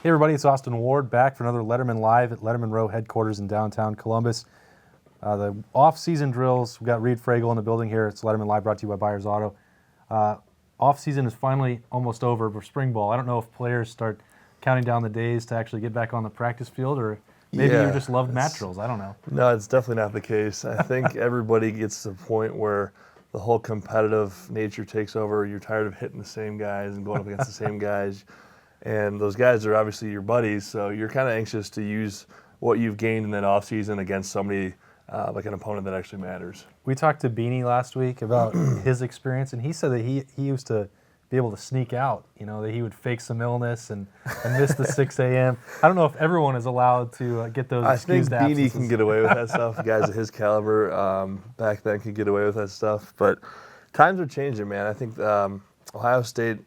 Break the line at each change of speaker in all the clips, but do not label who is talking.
Hey everybody, it's Austin Ward back for another Lettermen Live at Lettermen Row headquarters in downtown Columbus. The off-season drills, we've got Reid Fragel in the building here. It's Lettermen Live brought to you by Byers Auto. Off-season is finally almost over for spring ball. I don't know if players start counting down the days to actually get back on the practice field, or maybe you just love mat drills. I don't know.
No, it's definitely not the case. I think everybody gets to the point where the whole competitive nature takes over. You're tired of hitting the same guys and going up against the same guys. And those guys are obviously your buddies, so you're kind of anxious to use what you've gained in that offseason against somebody like an opponent that actually matters.
We talked to Beanie last week about his experience, and he said that he used to be able to sneak out, that he would fake some illness and miss the 6 a.m. I don't know if everyone is allowed to get those excused absences.
I think Beanie can get away with that stuff. Guys of his caliber back then could get away with that stuff. But times are changing, man. I think Ohio State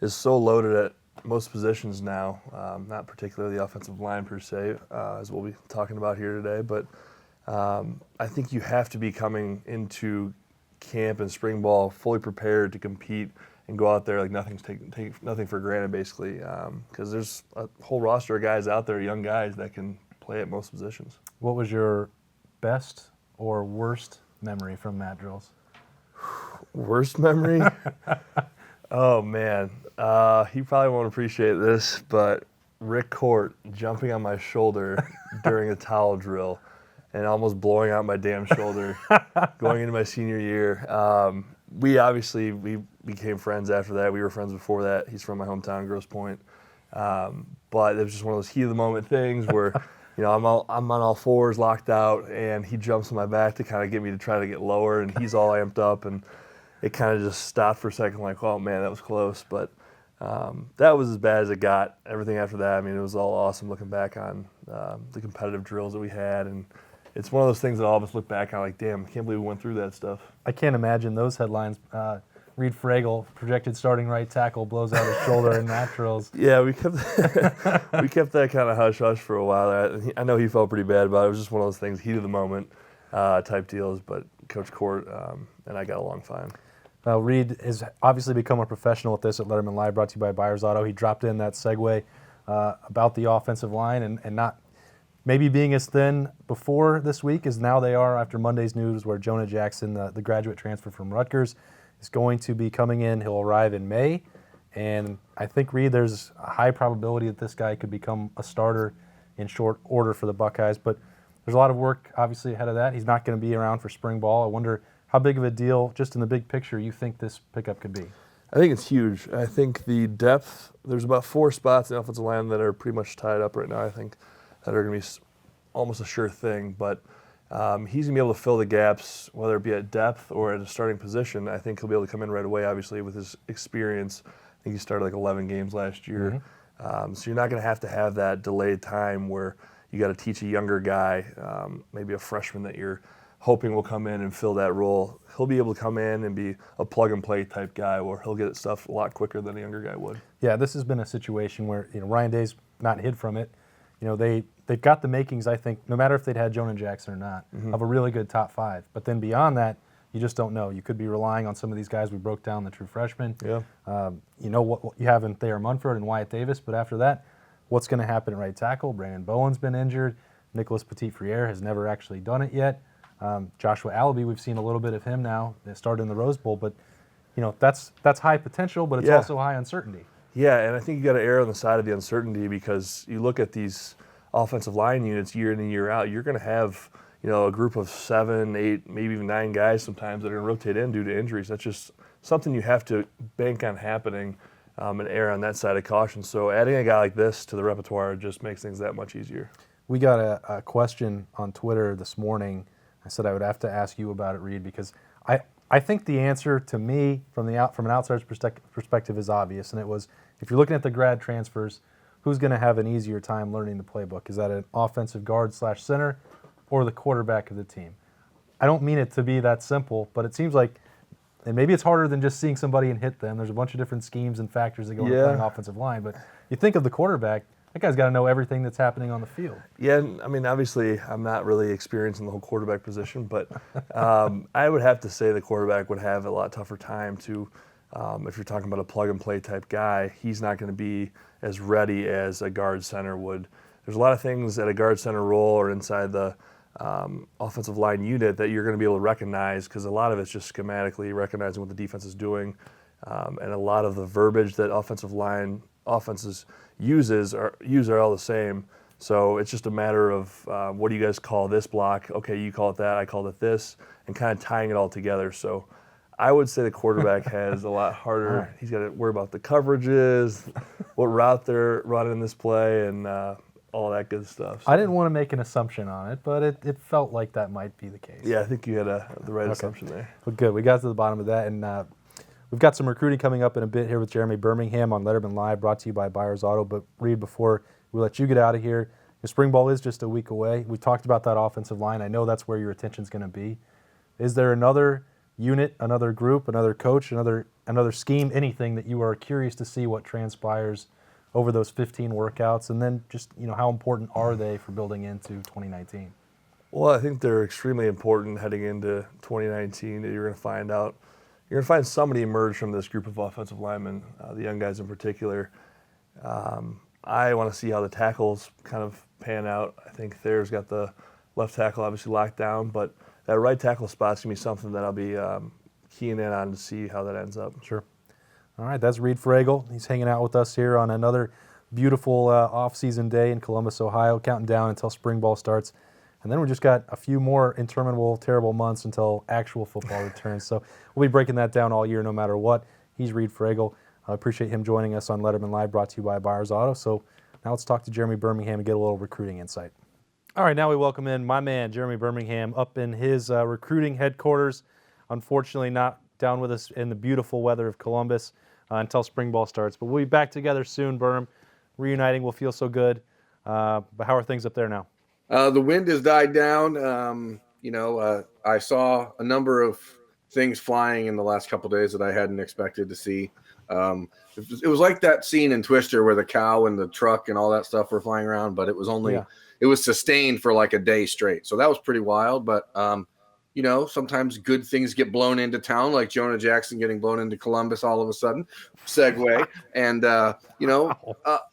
is so loaded at most positions now, not particularly the offensive line per se, as we'll be talking about here today, but I think you have to be coming into camp and spring ball fully prepared to compete and go out there like take nothing for granted, basically, because there's a whole roster of guys out there, young guys, that can play at most positions.
What was your best or worst memory from mat drills?
Worst memory? Oh, man. He probably won't appreciate this, but Rick Court jumping on my shoulder during a towel drill and almost blowing out my damn shoulder going into my senior year. We became friends after that. We were friends before that. He's from my hometown, Grosse Pointe. But it was just one of those heat of the moment things where, I'm on all fours, locked out, and he jumps on my back to kind of get me to try to get lower, and he's all amped up, and it kind of just stopped for a second, like, oh man, that was close. But that was as bad as it got. Everything after that, it was all awesome looking back on the competitive drills that we had, and it's one of those things that all of us look back on like, damn, I can't believe we went through that stuff.
I can't imagine those headlines. Reid Fragel, projected starting right tackle, blows out his shoulder in mat drills.
Yeah, we kept that kind of hush-hush for a while. I know he felt pretty bad about it. It was just one of those things, heat of the moment type deals, but Coach Court and I got along fine.
Reid has obviously become a professional at this at Lettermen Live, brought to you by Byers Auto. He dropped in that segue about the offensive line and not maybe being as thin before this week as now they are after Monday's news, where Jonah Jackson, the graduate transfer from Rutgers, is going to be coming in. He'll arrive in May, and I think, Reid, there's a high probability that this guy could become a starter in short order for the Buckeyes, but there's a lot of work obviously ahead of that. He's not going to be around for spring ball. I wonder how big of a deal, just in the big picture, you think this pickup could be?
I think it's huge. I think the depth, there's about 4 spots in the offensive line that are pretty much tied up right now, I think, that are going to be almost a sure thing. But he's going to be able to fill the gaps, whether it be at depth or at a starting position. I think he'll be able to come in right away, obviously, with his experience. I think he started like 11 games last year. Mm-hmm. So you're not going to have that delayed time where you got to teach a younger guy, maybe a freshman that you're hoping will come in and fill that role. He'll be able to come in and be a plug-and-play type guy where he'll get stuff a lot quicker than a younger guy would.
Yeah, this has been a situation where Ryan Day's not hid from it. They've got the makings, I think, no matter if they'd had Jonah Jackson or not, mm-hmm. of a really good top 5. But then beyond that, you just don't know. You could be relying on some of these guys we broke down, the true freshmen.
Yeah.
What you have in Thayer Munford and Wyatt Davis, but after that, what's going to happen at right tackle? Brandon Bowen's been injured. Nicholas Petit-Frere has never actually done it yet. Joshua Allaby, we've seen a little bit of him now. They started in the Rose Bowl, but that's high potential, but it's also high uncertainty.
Yeah, and I think you got to err on the side of the uncertainty, because you look at these offensive line units year in and year out, you're going to have a group of 7, 8, maybe even 9 guys sometimes that are going to rotate in due to injuries. That's just something you have to bank on happening and err on that side of caution. So adding a guy like this to the repertoire just makes things that much easier.
We got a question on Twitter this morning. I said I would have to ask you about it, Reid, because I think the answer to me from an outsider's perspective is obvious, and it was, if you're looking at the grad transfers, who's going to have an easier time learning the playbook? Is that an offensive guard/center or the quarterback of the team? I don't mean it to be that simple, but it seems like, and maybe it's harder than just seeing somebody and hit them. There's a bunch of different schemes and factors that go into playing offensive line, but you think of the quarterback, that guy's got to know everything that's happening on the field.
Yeah, obviously I'm not really experienced in the whole quarterback position, but I would have to say the quarterback would have a lot tougher time to if you're talking about a plug-and-play type guy, he's not going to be as ready as a guard center would. There's a lot of things at a guard center role or inside the offensive line unit that you're going to be able to recognize, because a lot of it's just schematically recognizing what the defense is doing, and a lot of the verbiage that offenses use are all the same. So it's just a matter of what do you guys call this block? Okay, you call it that, I call it this, and kind of tying it all together. So I would say the quarterback has a lot harder.
Right.
He's got to worry about the coverages, what route they're running in this play, and all that good stuff. So,
I didn't want to make an assumption on it, but it felt like that might be the case.
yeah, I think you had the right assumption there.
Well, good. We got to the bottom of that, and we've got some recruiting coming up in a bit here with Jeremy Birmingham on Lettermen Live, brought to you by Byers Auto. But Reid, before we let you get out of here, the spring ball is just a week away. We talked about that offensive line. I know that's where your attention's going to be. Is there another unit, another group, another coach, another scheme, anything that you are curious to see what transpires over those 15 workouts, and then just how important are they for building into 2019?
Well, I think they're extremely important heading into 2019. That you're going to find out. You're going to find somebody emerge from this group of offensive linemen, the young guys in particular. I want to see how the tackles kind of pan out. I think Thayer's got the left tackle obviously locked down, but that right tackle spot's going to be something that I'll be keying in on to see how that ends up.
Sure. All right, that's Reid Fragel. He's hanging out with us here on another beautiful off-season day in Columbus, Ohio, counting down until spring ball starts. And then we just got a few more interminable, terrible months until actual football returns. So we'll be breaking that down all year no matter what. He's Reid Fragel. I appreciate him joining us on Lettermen Live, brought to you by Byers Auto. So now let's talk to Jeremy Birmingham and get a little recruiting insight. All right, now we welcome in my man, Jeremy Birmingham, up in his recruiting headquarters. Unfortunately, not down with us in the beautiful weather of Columbus until spring ball starts. But we'll be back together soon, Birm. Reuniting will feel so good. But how are things up there now?
The wind has died down. I saw a number of things flying in the last couple of days that I hadn't expected to see. It was like that scene in Twister where the cow and the truck and all that stuff were flying around, but it was only it was sustained for like a day straight. So that was pretty wild. But sometimes good things get blown into town, like Jonah Jackson getting blown into Columbus all of a sudden. Segue. And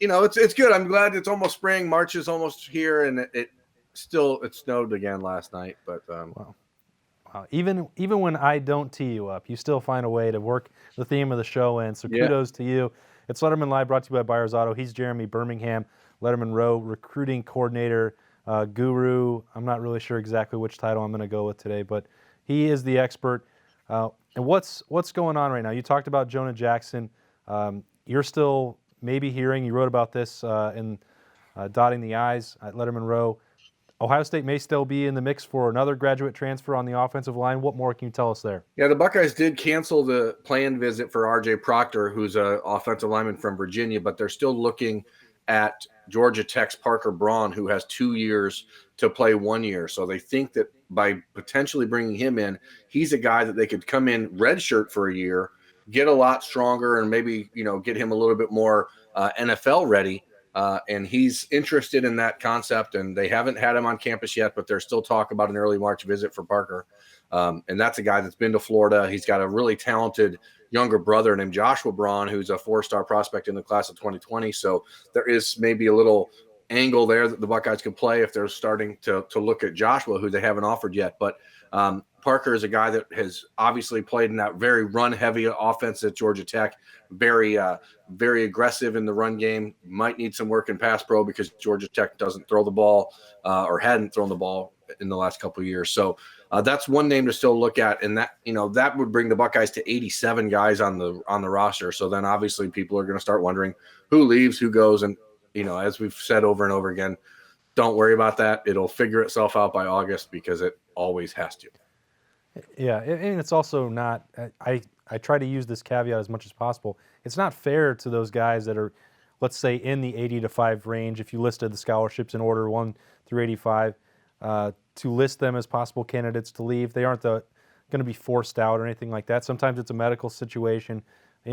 it's good. I'm glad it's almost spring. March is almost here, and it snowed again last night. But
Wow. Even when I don't tee you up, you still find a way to work the theme of the show in. So kudos to you. It's Lettermen Live, brought to you by Byers Auto. He's Jeremy Birmingham, Lettermen Row recruiting coordinator, guru. I'm not really sure exactly which title I'm going to go with today, but he is the expert. And what's going on right now? You talked about Jonah Jackson. You're still maybe hearing, you wrote about this in Dotting the I's at Lettermen Row. Ohio State may still be in the mix for another graduate transfer on the offensive line. What more can you tell us there?
Yeah, the Buckeyes did cancel the planned visit for R.J. Proctor, who's an offensive lineman from Virginia, but they're still looking at Georgia Tech's Parker Braun, who has 2 years to play 1 year. So they think that by potentially bringing him in, he's a guy that they could come in redshirt for a year, get a lot stronger, and maybe get him a little bit more NFL ready. And he's interested in that concept, and they haven't had him on campus yet, but there's still talk about an early March visit for Parker. And that's a guy that's been to Florida. He's got a really talented younger brother named Joshua Braun, who's a 4-star prospect in the class of 2020. So there is maybe a little angle there that the Buckeyes could play if they're starting to look at Joshua, who they haven't offered yet. But Parker is a guy that has obviously played in that very run-heavy offense at Georgia Tech, very aggressive in the run game. Might need some work in pass pro because Georgia Tech doesn't throw the ball or hadn't thrown the ball in the last couple of years. So that's one name to still look at, and that would bring the Buckeyes to 87 guys on the roster. So then obviously people are going to start wondering who leaves, who goes, and as we've said over and over again, don't worry about that. It'll figure itself out by August because it always has to.
Yeah, and it's also not, I try to use this caveat as much as possible. It's not fair to those guys that are, let's say, in the 80 to 5 range, if you listed the scholarships in order 1 through 85, to list them as possible candidates to leave. They aren't going to be forced out or anything like that. Sometimes it's a medical situation.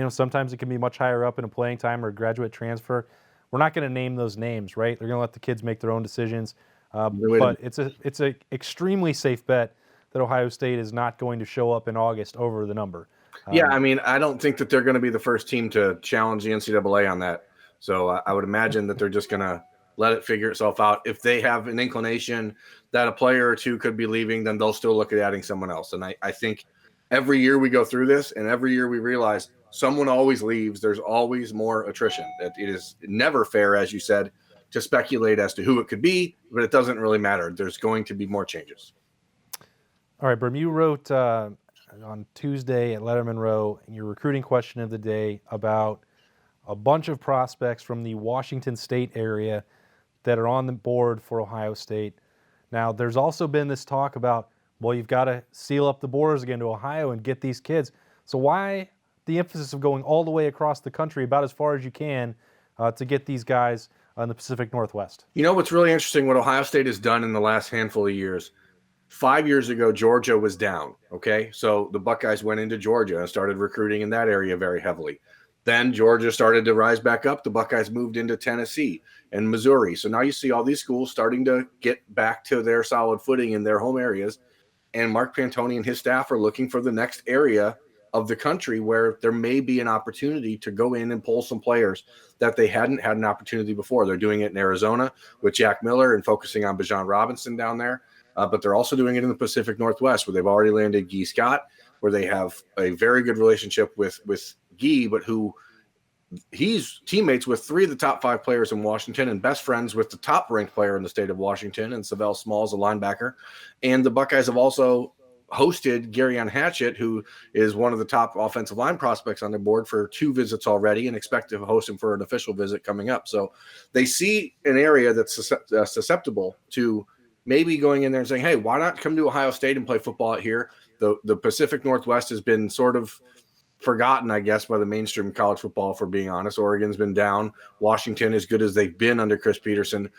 Sometimes it can be much higher up in a playing time or a graduate transfer. We're not going to name those names, right? They're going to let the kids make their own decisions. But it's a extremely safe bet that Ohio State is not going to show up in August over the number.
Yeah, I mean, I don't think that they're going to be the first team to challenge the NCAA on that. So I would imagine that they're just going to let it figure itself out. If they have an inclination that a player or two could be leaving, then they'll still look at adding someone else. And I think every year we go through this, and every year we realize someone always leaves. There's always more attrition. It is never fair, as you said, to speculate as to who it could be, but it doesn't really matter. There's going to be more changes.
All right, Berm, you wrote on Tuesday at Lettermen Row in your recruiting question of the day about a bunch of prospects from the Washington State area that are on the board for Ohio State. Now, there's also been this talk about, well, you've got to seal up the borders again to Ohio and get these kids. So why the emphasis of going all the way across the country, about as far as you can, to get these guys in the Pacific Northwest?
You know what's really interesting, what Ohio State has done in the last handful of years. 5 years ago, Georgia was down, okay? So the Buckeyes went into Georgia and started recruiting in that area very heavily. Then Georgia started to rise back up. The Buckeyes moved into Tennessee and Missouri. So now you see all these schools starting to get back to their solid footing in their home areas. And Mark Pantoni and his staff are looking for the next area of the country where there may be an opportunity to go in and pull some players that they hadn't had an opportunity before. They're doing it in Arizona with Jack Miller and focusing on Bijan Robinson down there. But they're also doing it in the Pacific Northwest, where they've already landed Guy Scott, where they have a very good relationship with Guy, but who he's teammates with 3 of the top 5 players in Washington and best friends with the top ranked player in the state of Washington, and Savell Smalls, a linebacker. And the Buckeyes have also hosted Garyon Hatchett, who is one of the top offensive line prospects on the board, for 2 visits already, and expect to host him for an official visit coming up. So they see an area that's susceptible to maybe going in there and saying, hey, why not come to Ohio State and play football out here? The Pacific Northwest has been sort of forgotten, I guess, by the mainstream college football, for being honest. Oregon's been down. Washington, as good as they've been under Chris Peterson,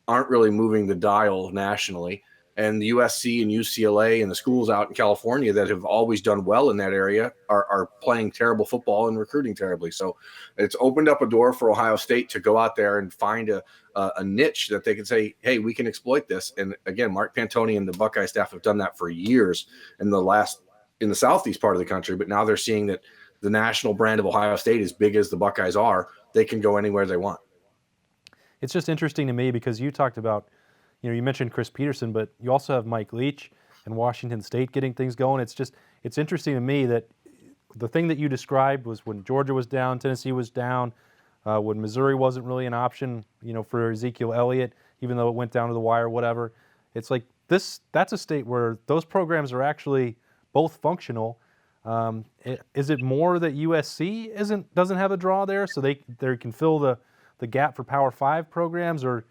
aren't really moving the dial nationally. And the USC and UCLA and the schools out in California that have always done well in that area are playing terrible football and recruiting terribly. So it's opened up a door for Ohio State to go out there and find a niche that they can say, hey, we can exploit this. And again, Mark Pantoni and the Buckeye staff have done that for years in the southeast part of the country. But now they're seeing that the national brand of Ohio State, as big as the Buckeyes are, they can go anywhere they want.
It's just interesting to me because you talked about, you mentioned Chris Peterson, but you also have Mike Leach and Washington State getting things going. It's interesting to me that the thing that you described was when Georgia was down, Tennessee was down, when Missouri wasn't really an option, for Ezekiel Elliott, even though it went down to the wire, whatever. It's like that's a state where those programs are actually both functional. Is it more that USC doesn't have a draw there, so they can fill the gap for Power 5 programs, or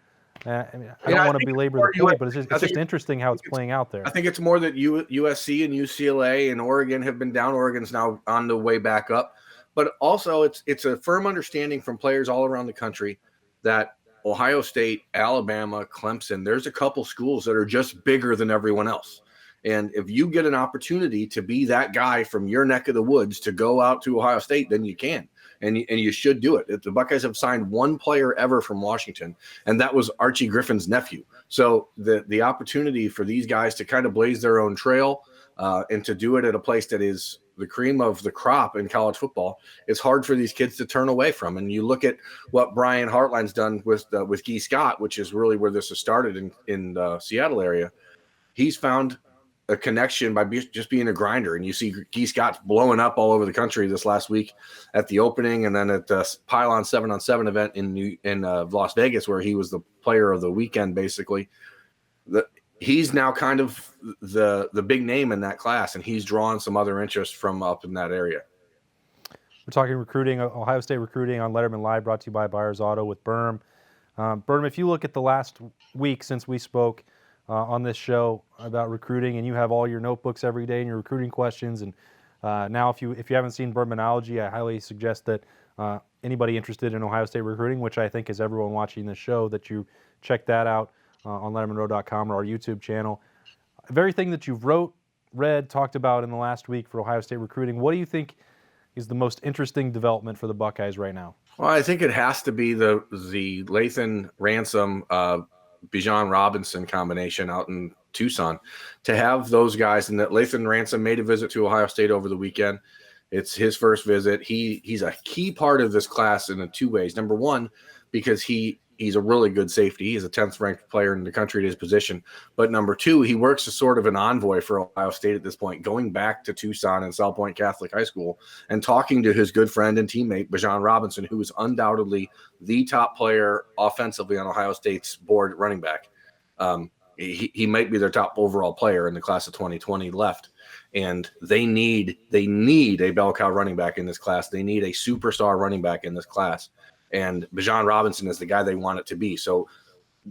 I don't want to belabor the point, but it's just interesting how it's playing out there.
I think it's more that USC and UCLA and Oregon have been down. Oregon's now on the way back up. But also it's a firm understanding from players all around the country that Ohio State, Alabama, Clemson, there's a couple schools that are just bigger than everyone else. And if you get an opportunity to be that guy from your neck of the woods to go out to Ohio State, then you can. And you should do it. The Buckeyes have signed one player ever from Washington, and that was Archie Griffin's nephew. So the opportunity for these guys to kind of blaze their own trail and to do it at a place that is the cream of the crop in college football, it's hard for these kids to turn away from. And you look at what Brian Hartline's done with Guy Scott, which is really where this has started in the Seattle area. He's found a connection by just being a grinder. And you see Guy Scott blowing up all over the country this last week at the opening, and then at the Pylon 7-on-7 event in Las Vegas, where he was the player of the weekend, basically. He's now kind of the big name in that class, and he's drawn some other interest from up in that area.
We're talking recruiting, Ohio State recruiting on Lettermen Live, brought to you by Byers Auto with Berm. Berm, if you look at the last week since we spoke on this show about recruiting, and you have all your notebooks every day and your recruiting questions, and now if you haven't seen Bermanology, I highly suggest that anybody interested in Ohio State recruiting, which I think is everyone watching this show, that you check that out on LettermenRow.com or our YouTube channel. Of everything that you've read, talked about in the last week for Ohio State recruiting, what do you think is the most interesting development for the Buckeyes right now?
Well, I think it has to be the Lathan Ransom Bijan Robinson combination out in Tucson. To have those guys, and that Lathan Ransom made a visit to Ohio State over the weekend. It's his first visit. He's a key part of this class in two ways. Number one, because he's a really good safety. He's a 10th ranked player in the country at his position. But number two, he works as sort of an envoy for Ohio State at this point, going back to Tucson and South Point Catholic High School and talking to his good friend and teammate, Bijan Robinson, who is undoubtedly the top player offensively on Ohio State's board at running back. He might be their top overall player in the class of 2020 left. And they need a bell cow running back in this class. They need a superstar running back in this class. And Bijan Robinson is the guy they want it to be. So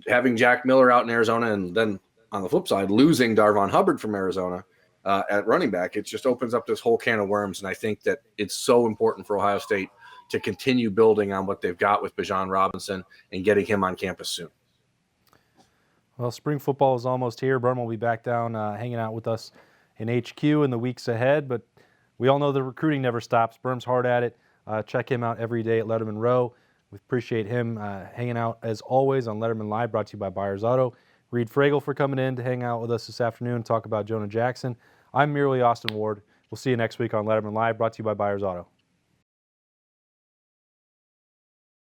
having Jack Miller out in Arizona, and then on the flip side, losing Darvon Hubbard from Arizona at running back, it just opens up this whole can of worms. And I think that it's so important for Ohio State to continue building on what they've got with Bijan Robinson and getting him on campus soon.
Well, spring football is almost here. Braun will be back down hanging out with us in HQ in the weeks ahead, but we all know the recruiting never stops. Berm's hard at it. Check him out every day at Lettermen Row. We appreciate him hanging out, as always, on Lettermen Live, brought to you by Byers Auto. Reid Fragel for coming in to hang out with us this afternoon and talk about Jonah Jackson. I'm merely Austin Ward. We'll see you next week on Lettermen Live, brought to you by Byers Auto.